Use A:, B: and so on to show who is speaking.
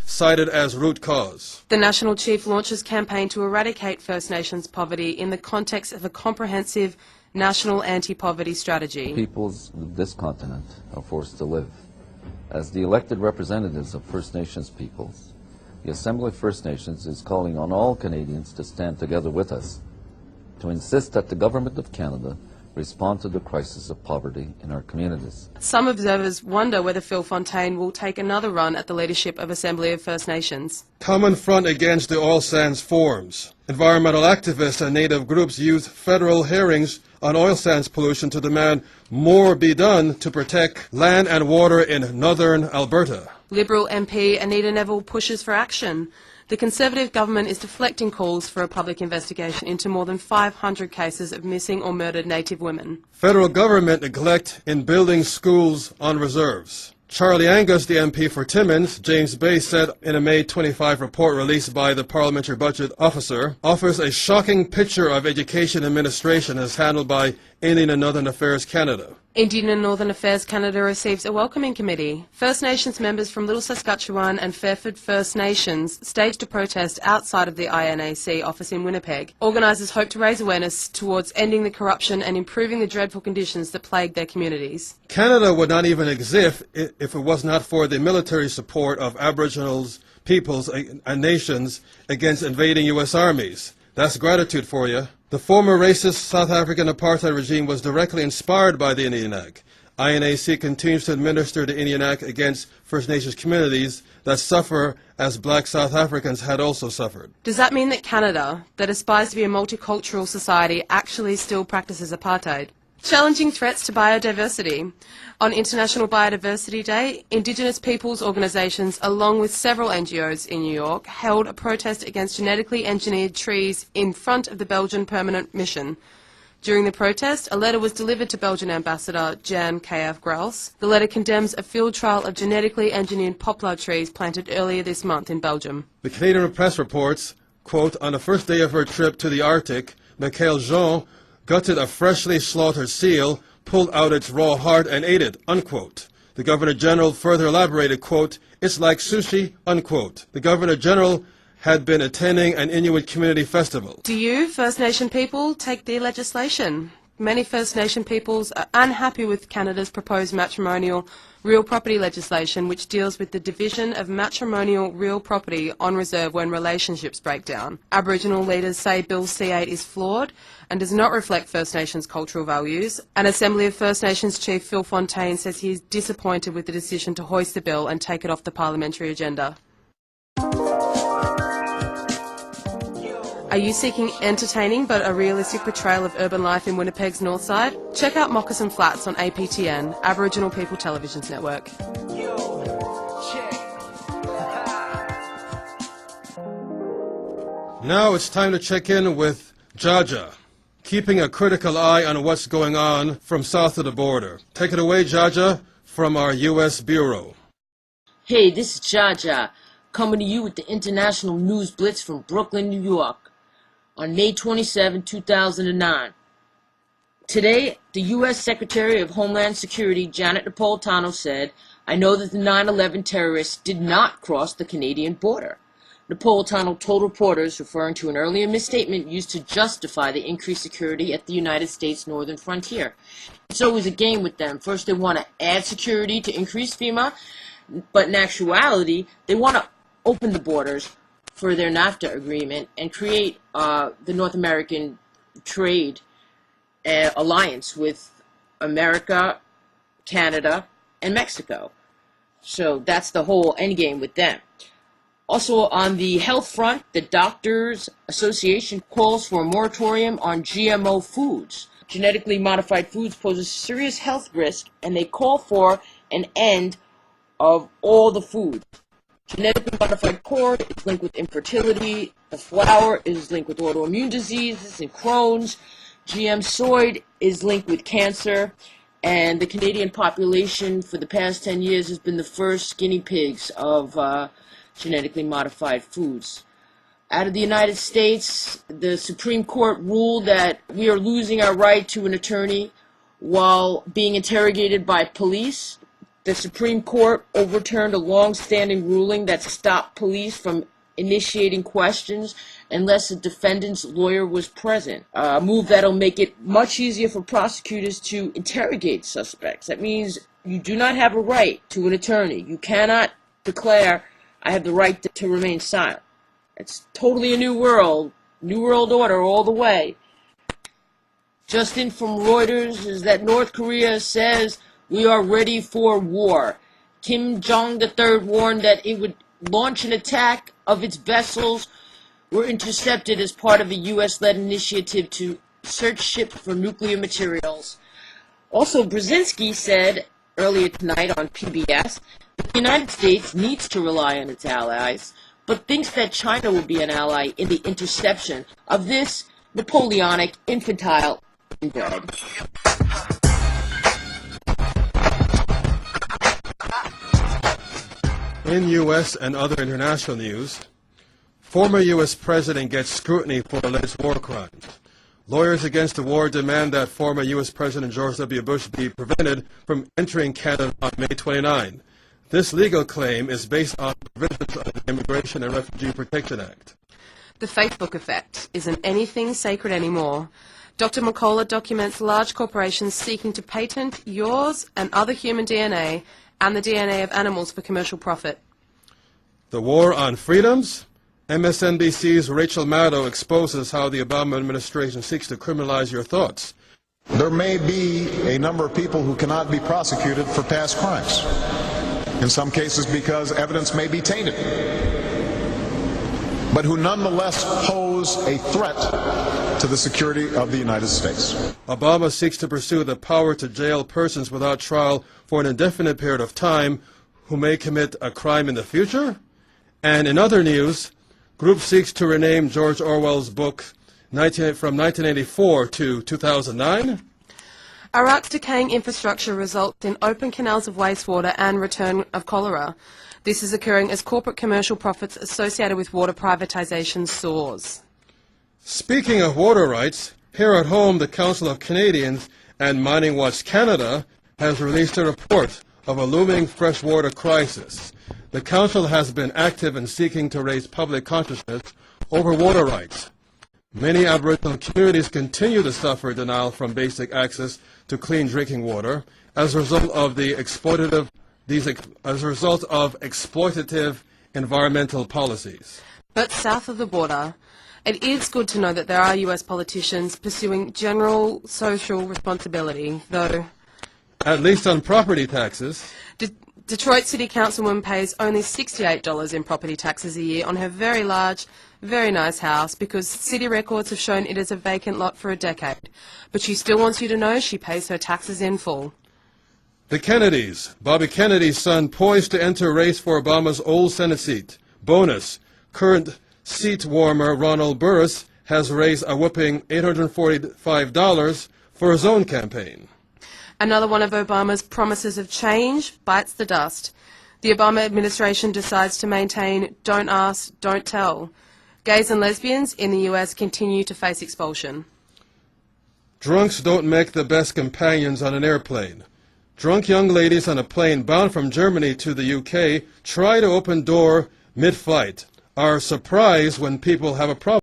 A: cited as root cause.
B: The National Chief launches campaign to eradicate First Nations poverty in the context of a comprehensive national anti-poverty strategy.
C: Peoples of this continent are forced to live. As the elected representatives of First Nations peoples, the Assembly of First Nations is calling on all Canadians to stand together with us to insist that the Government of Canada respond to the crisis of poverty in our communities.
B: Some observers wonder whether Phil Fontaine will take another run at the leadership of Assembly of First Nations.
A: Common front against the oil sands forms. Environmental activists and Native groups use federal hearings on oil sands pollution to demand more be done to protect land and water in northern Alberta.
B: Liberal MP Anita Neville pushes for action. The Conservative government is deflecting calls for a public investigation into more than 500 cases of missing or murdered Native women.
A: Federal government neglect in building schools on reserves. Charlie Angus, the MP for Timmins, James Bay said in a May 25 report released by the Parliamentary Budget Officer, offers a shocking picture of education administration as handled by Indian and Northern Affairs Canada.
B: Indian and Northern Affairs Canada receives a welcoming committee. First Nations members from Little Saskatchewan and Fairford First Nations staged a protest outside of the INAC office in Winnipeg. Organisers hope to raise awareness towards ending the corruption and improving the dreadful conditions that plague their communities.
A: Canada would not even exist if it was not for the military support of Aboriginal peoples and nations against invading U.S. armies. That's gratitude for you. The former racist South African apartheid regime was directly inspired by the Indian Act. INAC continues to administer the Indian Act against First Nations communities that suffer as black South Africans had also suffered.
B: Does that mean that Canada, that aspires to be a multicultural society, actually still practices apartheid? Challenging threats to biodiversity. On International Biodiversity Day, Indigenous peoples organisations, along with several NGOs in New York, held a protest against genetically engineered trees in front of the Belgian Permanent Mission. During the protest, a letter was delivered to Belgian Ambassador Jan K.F. Graus. The letter condemns a field trial of genetically engineered poplar trees planted earlier this month in Belgium.
A: The Canadian Press reports, quote, on the first day of her trip to the Arctic, Michaëlle Jean gutted a freshly slaughtered seal, pulled out its raw heart and ate it, unquote. The Governor-General further elaborated, quote, it's like sushi, unquote. The Governor-General had been attending an Inuit community festival.
B: Do you, First Nation people, take the legislation? Many First Nation peoples are unhappy with Canada's proposed matrimonial real property legislation, which deals with the division of matrimonial real property on reserve when relationships break down. Aboriginal leaders say Bill C8 is flawed and does not reflect First Nations cultural values. An Assembly of First Nations Chief Phil Fontaine says he is disappointed with the decision to hoist the bill and take it off the parliamentary agenda. Are you seeking entertaining but a realistic portrayal of urban life in Winnipeg's north side? Check out Moccasin Flats on APTN, Aboriginal People Television's network.
A: Now it's time to check in with Jaja, keeping a critical eye on what's going on from south of the border. Take it away, Jaja, from our U.S. Bureau.
D: Hey, this is Jaja, coming to you with the International News Blitz from Brooklyn, New York. On May 27, 2009. Today, the U.S. Secretary of Homeland Security, Janet Napolitano, said, I know that the 9/11 terrorists did not cross the Canadian border. Napolitano told reporters, referring to an earlier misstatement used to justify the increased security at the United States northern frontier. It's always a game with them. First, they want to add security to increase FEMA, but in actuality, they want to open the borders for their NAFTA agreement and create the North American Trade Alliance with America, Canada, and Mexico. So that's the whole endgame with them. Also, on the health front, the Doctors Association calls for a moratorium on GMO foods. Genetically modified foods pose a serious health risk, and they call for an end of all the food. Genetically modified corn is linked with infertility. The flour is linked with autoimmune diseases and Crohn's. GM soy is linked with cancer. And the Canadian population for the past 10 years has been the first guinea pigs of genetically modified foods. Out of the United States, the Supreme Court ruled that we are losing our right to an attorney while being interrogated by police. The Supreme Court overturned a long-standing ruling that stopped police from initiating questions unless the defendant's lawyer was present. A move that'll make it much easier for prosecutors to interrogate suspects. That means you do not have a right to an attorney. You cannot declare, I have the right to remain silent. It's totally a new world order all the way. Just in from Reuters is that North Korea says we are ready for war. Kim Jong III warned that it would launch an attack of its vessels were intercepted as part of a U.S.-led initiative to search ships for nuclear materials. Also, Brzezinski said earlier tonight on PBS that the United States needs to rely on its allies, but thinks that China will be an ally in the interception of this Napoleonic infantile invade.
A: In U.S. and other international news, former U.S. President gets scrutiny for alleged war crimes. Lawyers against the war demand that former U.S. President George W. Bush be prevented from entering Canada on May 29. This legal claim is based on provisions of the Immigration and Refugee Protection Act.
B: The Facebook effect isn't anything sacred anymore. Dr. McCullough documents large corporations seeking to patent yours and other human DNA and the DNA of animals for commercial profit.
A: The war on freedoms? MSNBC's Rachel Maddow exposes how the Obama administration seeks to criminalize your thoughts.
E: There may be a number of people who cannot be prosecuted for past crimes, in some cases because evidence may be tainted, but who nonetheless pose a threat to the security of the United States.
A: Obama seeks to pursue the power to jail persons without trial for an indefinite period of time who may commit a crime in the future. And in other news, group seeks to rename George Orwell's book from 1984 to 2009.
B: Iraq's decaying infrastructure results in open canals of wastewater and return of cholera. This is occurring as corporate commercial profits associated with water privatisation soars.
A: Speaking of water rights, here at home, the Council of Canadians and Mining Watch Canada has released a report of a looming freshwater crisis. The Council has been active in seeking to raise public consciousness over water rights. Many Aboriginal communities continue to suffer denial from basic access to clean drinking water as a result of exploitative environmental policies.
B: But south of the border, it is good to know that there are US politicians pursuing general social responsibility, though
A: At least on property taxes.
B: Detroit City Councilwoman pays only $68 in property taxes a year on her very large, very nice house because city records have shown it is a vacant lot for a decade. But she still wants you to know she pays her taxes in full.
A: The Kennedys. Bobby Kennedy's son poised to enter race for Obama's old Senate seat. Bonus. Current seat warmer Ronald Burris has raised a whopping $845 for his own campaign.
B: Another one of Obama's promises of change bites the dust. The Obama administration decides to maintain don't ask, don't tell. Gays and lesbians in the US continue to face expulsion.
A: Drunks don't make the best companions on an airplane. Drunk young ladies on a plane bound from Germany to the UK try to open door mid-flight, are surprised when people have a problem.